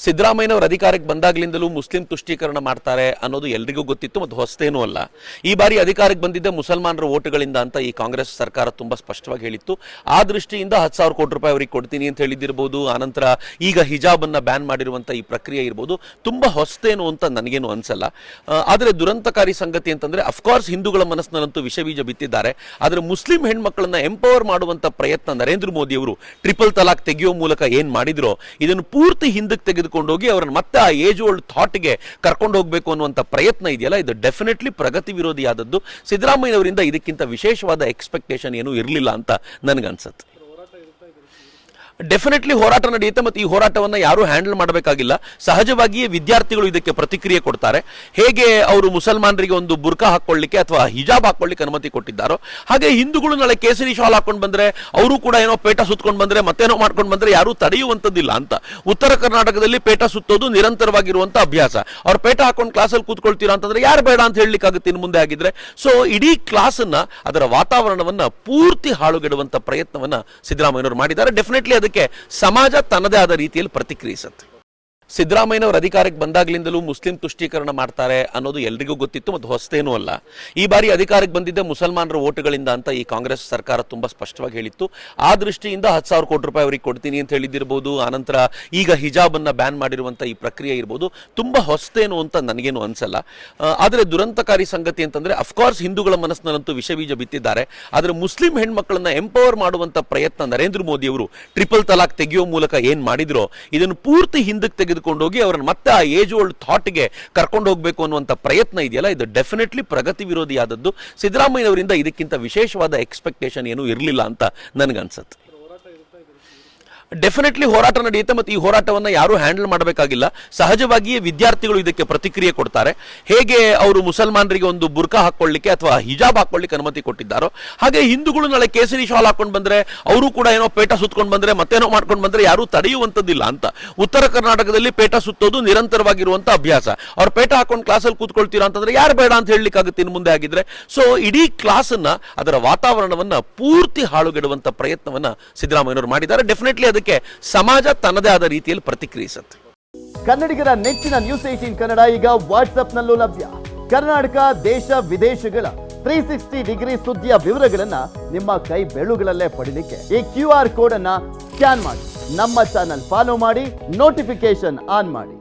ಸಿದ್ದರಾಮಯ್ಯನವರು ಅಧಿಕಾರಕ್ಕೆ ಬಂದಾಗಲಿಂದಲೂ ಮುಸ್ಲಿಂ ತುಷ್ಟೀಕರಣ ಮಾಡ್ತಾರೆ ಅನ್ನೋದು ಎಲ್ರಿಗೂ ಗೊತ್ತಿತ್ತು ಮತ್ತು ಹೊಸತೇನೂ ಅಲ್ಲ. ಈ ಬಾರಿ ಅಧಿಕಾರಕ್ಕೆ ಬಂದಿದ್ದ ಮುಸಲ್ಮಾನರ ಓಟುಗಳಿಂದ ಅಂತ ಈ ಕಾಂಗ್ರೆಸ್ ಸರ್ಕಾರ ತುಂಬಾ ಸ್ಪಷ್ಟವಾಗಿ ಹೇಳಿತ್ತು. ಆ ದೃಷ್ಟಿಯಿಂದ 10,000 ಕೋಟಿ ರೂಪಾಯಿ ಅವರಿಗೆ ಕೊಡ್ತೀನಿ ಅಂತ ಹೇಳಿದಿರಬಹುದು. ಆನಂತರ ಈಗ ಹಿಜಾಬ್ ಅನ್ನ ಬ್ಯಾನ್ ಮಾಡಿರುವಂತ ಈ ಪ್ರಕ್ರಿಯೆ ಇರಬಹುದು, ತುಂಬಾ ಹೊಸತೇನು ಅಂತ ನನಗೇನು ಅನ್ಸಲ್ಲ. ಆದರೆ ದುರಂತಕಾರಿ ಸಂಗತಿ ಅಂತಂದ್ರೆ ಅಫ್ಕೋರ್ಸ್ ಹಿಂದೂಗಳ ಮನಸ್ಸಿನಲ್ಲಂತೂ ವಿಷಬೀಜ ಬಿತ್ತಿದ್ದಾರೆ. ಆದರೆ ಮುಸ್ಲಿಂ ಹೆಣ್ಮಕ್ಳನ್ನ ಎಂಪವರ್ ಮಾಡುವಂತ ಪ್ರಯತ್ನ ನರೇಂದ್ರ ಮೋದಿ ಅವರು ಟ್ರಿಪಲ್ ತಲಾಕ್ ತೆಗೆಯೋ ಮೂಲಕ ಏನ್ ಮಾಡಿದ್ರೋ ಇದನ್ನು ಪೂರ್ತಿ ಹಿಂದಕ್ಕೆ ತೆಗೆದುಕೊಂಡೋಗಿ ಅವರನ್ನು ಮತ್ತೆ ಆ ಏಜ್ ಓಲ್ಡ್ ಥಾಟ್ಗೆ ಕರ್ಕೊಂಡು ಹೋಗಬೇಕು ಅನ್ನುವಂಥ ಪ್ರಯತ್ನ ಇದೆಯಲ್ಲ, ಇದು ಡೆಫಿನೆಟ್ಲಿ ಪ್ರಗತಿ ವಿರೋಧಿಯಾದದ್ದು. ಸಿದ್ದರಾಮಯ್ಯನವರಿಂದ ಇದಕ್ಕಿಂತ ವಿಶೇಷವಾದ ಎಕ್ಸ್ಪೆಕ್ಟೇಷನ್ ಏನೂ ಇರಲಿಲ್ಲ ಅಂತ ನನಗನ್ಸುತ್ತೆ. ಡೆಫಿನೆಟ್ಲಿ ಹೋರಾಟ ನಡೆಯುತ್ತೆ ಮತ್ತು ಈ ಹೋರಾಟವನ್ನು ಯಾರು ಹ್ಯಾಂಡಲ್ ಮಾಡಬೇಕಾಗಿಲ್ಲ. ಸಹಜವಾಗಿಯೇ ವಿದ್ಯಾರ್ಥಿಗಳು ಇದಕ್ಕೆ ಪ್ರತಿಕ್ರಿಯೆ ಕೊಡ್ತಾರೆ. ಹೇಗೆ ಅವರು ಮುಸಲ್ಮಾನರಿಗೆ ಒಂದು ಬುರ್ಕಾ ಹಾಕೊಳ್ಳಿಕ್ಕೆ ಅಥವಾ ಹಿಜಾಬ್ ಹಾಕೊಳ್ಳಿಕ್ಕೆ ಅನುಮತಿ ಕೊಟ್ಟಿದ್ದಾರೋ, ಹಾಗೆ ಹಿಂದೂಗಳು ನಾಳೆ ಕೇಸರಿ ಶಾಲ್ ಹಾಕೊಂಡು ಬಂದ್ರೆ, ಅವರು ಕೂಡ ಏನೋ ಪೇಟ ಸುತ್ಕೊಂಡು ಬಂದ್ರೆ, ಮತ್ತೇನೋ ಮಾಡ್ಕೊಂಡು ಬಂದ್ರೆ ಯಾರು ತಡೆಯುವಂಥದ್ದಿಲ್ಲ ಅಂತ. ಉತ್ತರ ಕರ್ನಾಟಕದಲ್ಲಿ ಪೇಟ ಸುತ್ತೋದು ನಿರಂತರವಾಗಿರುವಂತ ಅಭ್ಯಾಸ. ಅವ್ರು ಪೇಟ ಹಾಕೊಂಡು ಕ್ಲಾಸಲ್ಲಿ ಕೂತ್ಕೊಳ್ತೀರಾ ಅಂತಂದ್ರೆ ಯಾರು ಬೇಡ ಅಂತ ಹೇಳಲಿಕ್ಕಾಗುತ್ತೆ ಇನ್ನು ಮುಂದೆ ಆಗಿದ್ರೆ. ಸೊ ಇಡೀ ಕ್ಲಾಸ್ ಅನ್ನ, ಅದರ ವಾತಾವರಣವನ್ನ ಪೂರ್ತಿ ಹಾಳುಗೆಡುವಂತ ಪ್ರಯತ್ನವನ್ನ ಸಿದ್ದರಾಮಯ್ಯನವರು ಮಾಡಿದ್ದಾರೆ. ಡೆಫಿನೆಟ್ಲಿ ಅದಕ್ಕೆ ಸಮಾಜ ತನ್ನದೇ ಆದ ರೀತಿಯಲ್ಲಿ ಪ್ರತಿಕ್ರಿಯಿಸುತ್ತೆ. ಸಿದ್ದರಾಮಯ್ಯನವರು ಅಧಿಕಾರಕ್ಕೆ ಬಂದಾಗಲಿಂದಲೂ ಮುಸ್ಲಿಂ ತುಷ್ಟೀಕರಣ ಮಾಡ್ತಾರೆ ಅನ್ನೋದು ಎಲ್ರಿಗೂ ಗೊತ್ತಿತ್ತು ಮತ್ತು ಹೊಸತೇನೂ ಅಲ್ಲ. ಈ ಬಾರಿ ಅಧಿಕಾರಕ್ಕೆ ಬಂದಿದ್ದ ಮುಸಲ್ಮಾನರ ಓಟುಗಳಿಂದ ಅಂತ ಈ ಕಾಂಗ್ರೆಸ್ ಸರ್ಕಾರ ತುಂಬಾ ಸ್ಪಷ್ಟವಾಗಿ ಹೇಳಿತ್ತು. ಆ ದೃಷ್ಟಿಯಿಂದ 10,000 ಕೋಟಿ ರೂಪಾಯಿ ಅವರಿಗೆ ಕೊಡ್ತೀನಿ ಅಂತ ಹೇಳಿದಿರಬಹುದು. ಆನಂತರ ಈಗ ಹಿಜಾಬ್ ಅನ್ನ ಬ್ಯಾನ್ ಮಾಡಿರುವಂತ ಈ ಪ್ರಕ್ರಿಯೆ ಇರಬಹುದು, ತುಂಬಾ ಹೊಸತೇನು ಅಂತ ನನಗೇನು ಅನ್ಸಲ್ಲ. ಆದರೆ ದುರಂತಕಾರಿ ಸಂಗತಿ ಅಂತಂದ್ರೆ ಅಫ್ಕೋರ್ಸ್ ಹಿಂದೂಗಳ ಮನಸ್ಸಿನಲ್ಲಂತೂ ವಿಷಬೀಜ ಬಿತ್ತಿದ್ದಾರೆ. ಆದರೆ ಮುಸ್ಲಿಂ ಹೆಣ್ಮಕ್ಳನ್ನ ಎಂಪವರ್ ಮಾಡುವಂತ ಪ್ರಯತ್ನ ನರೇಂದ್ರ ಮೋದಿ ಅವರು ಟ್ರಿಪಲ್ ತಲಾಕ್ ತೆಗೆಯೋ ಮೂಲಕ ಏನ್ ಮಾಡಿದ್ರೋ ಇದನ್ನು ಪೂರ್ತಿ ಹಿಂದಕ್ಕೆ ತೆಗೆದುಕೊಂಡೋಗಿ ಅವರನ್ನು ಮತ್ತೆ ಆ ಏಜ್ ಓಲ್ಡ್ ಥಾಟ್ಗೆ ಕರ್ಕೊಂಡು ಹೋಗಬೇಕು ಅನ್ನುವಂಥ ಪ್ರಯತ್ನ ಇದೆಯಲ್ಲ, ಇದು ಡೆಫಿನೆಟ್ಲಿ ಪ್ರಗತಿ ವಿರೋಧಿಯಾದದ್ದು. ಸಿದ್ದರಾಮಯ್ಯನವರಿಂದ ಇದಕ್ಕಿಂತ ವಿಶೇಷವಾದ ಎಕ್ಸ್ಪೆಕ್ಟೇಷನ್ ಏನೂ ಇರಲಿಲ್ಲ ಅಂತ ನನಗನ್ಸುತ್ತೆ. ಡೆಫಿನೆಟ್ಲಿ ಹೋರಾಟ ನಡೆಯುತ್ತೆ ಮತ್ತು ಈ ಹೋರಾಟವನ್ನು ಯಾರು ಹ್ಯಾಂಡಲ್ ಮಾಡಬೇಕಾಗಿಲ್ಲ. ಸಹಜವಾಗಿಯೇ ವಿದ್ಯಾರ್ಥಿಗಳು ಇದಕ್ಕೆ ಪ್ರತಿಕ್ರಿಯೆ ಕೊಡ್ತಾರೆ. ಹೇಗೆ ಅವರು ಮುಸಲ್ಮಾನರಿಗೆ ಒಂದು ಬುರ್ಕಾ ಹಾಕೊಳ್ಳಿಕ್ಕೆ ಅಥವಾ ಹಿಜಾಬ್ ಹಾಕೊಳ್ಳಿಕ್ಕೆ ಅನುಮತಿ ಕೊಟ್ಟಿದ್ದಾರೋ, ಹಾಗೆ ಹಿಂದೂಗಳು ನಾಳೆ ಕೇಸರಿ ಶಾಲ್ ಹಾಕೊಂಡು ಬಂದ್ರೆ, ಅವರು ಕೂಡ ಏನೋ ಪೇಟ ಸುತ್ಕೊಂಡು ಬಂದ್ರೆ, ಮತ್ತೇನೋ ಮಾಡ್ಕೊಂಡು ಬಂದ್ರೆ ಯಾರು ತಡೆಯುವಂಥದ್ದಿಲ್ಲ ಅಂತ. ಉತ್ತರ ಕರ್ನಾಟಕದಲ್ಲಿ ಪೇಟ ಸುತ್ತೋದು ನಿರಂತರವಾಗಿರುವಂತ ಅಭ್ಯಾಸ. ಅವ್ರು ಪೇಟ ಹಾಕೊಂಡು ಕ್ಲಾಸಲ್ಲಿ ಕೂತ್ಕೊಳ್ತೀರಾ ಅಂತಂದ್ರೆ ಯಾರು ಬೇಡ ಅಂತ ಹೇಳಲಿಕ್ಕಾಗುತ್ತೆ ಇನ್ನು ಮುಂದೆ ಆಗಿದ್ರೆ. ಸೊ ಇಡೀ ಕ್ಲಾಸ್ ಅನ್ನ, ಅದರ ವಾತಾವರಣವನ್ನ ಪೂರ್ತಿ ಹಾಳುಗೆಡುವಂತ ಪ್ರಯತ್ನವನ್ನ ಸಿದ್ದರಾಮಯ್ಯನವರು ಮಾಡಿದ್ದಾರೆ. ಡೆಫಿನೆಟ್ಲಿ ಅದಕ್ಕೆ ಸಮಾಜ ತನ್ನದೇ ಆದ ರೀತಿಯಲ್ಲಿ ಪ್ರತಿಕ್ರಿಯಿಸುತ್ತೆ. ಕನ್ನಡಿಗರ ನೆಚ್ಚಿನ ನ್ಯೂಸ್ 18 ಕನ್ನಡ ಈಗ ವಾಟ್ಸ್ಆಪ್ನಲ್ಲೂ ಲಭ್ಯ. ಕರ್ನಾಟಕ, ದೇಶ ವಿದೇಶಗಳ 360 ಡಿಗ್ರಿ ಸುದ್ದಿಯ ವಿವರಗಳನ್ನ ನಿಮ್ಮ ಕೈ ಬೆರಳುಗಳಲ್ಲೇ ಪಡಿಲಿಕ್ಕೆ ಈ QR ಕೋಡ್ ಅನ್ನ ಸ್ಕ್ಯಾನ್ ಮಾಡಿ, ನಮ್ಮ ಚಾನಲ್ ಫಾಲೋ ಮಾಡಿ, ನೋಟಿಫಿಕೇಶನ್ ಆನ್ ಮಾಡಿ.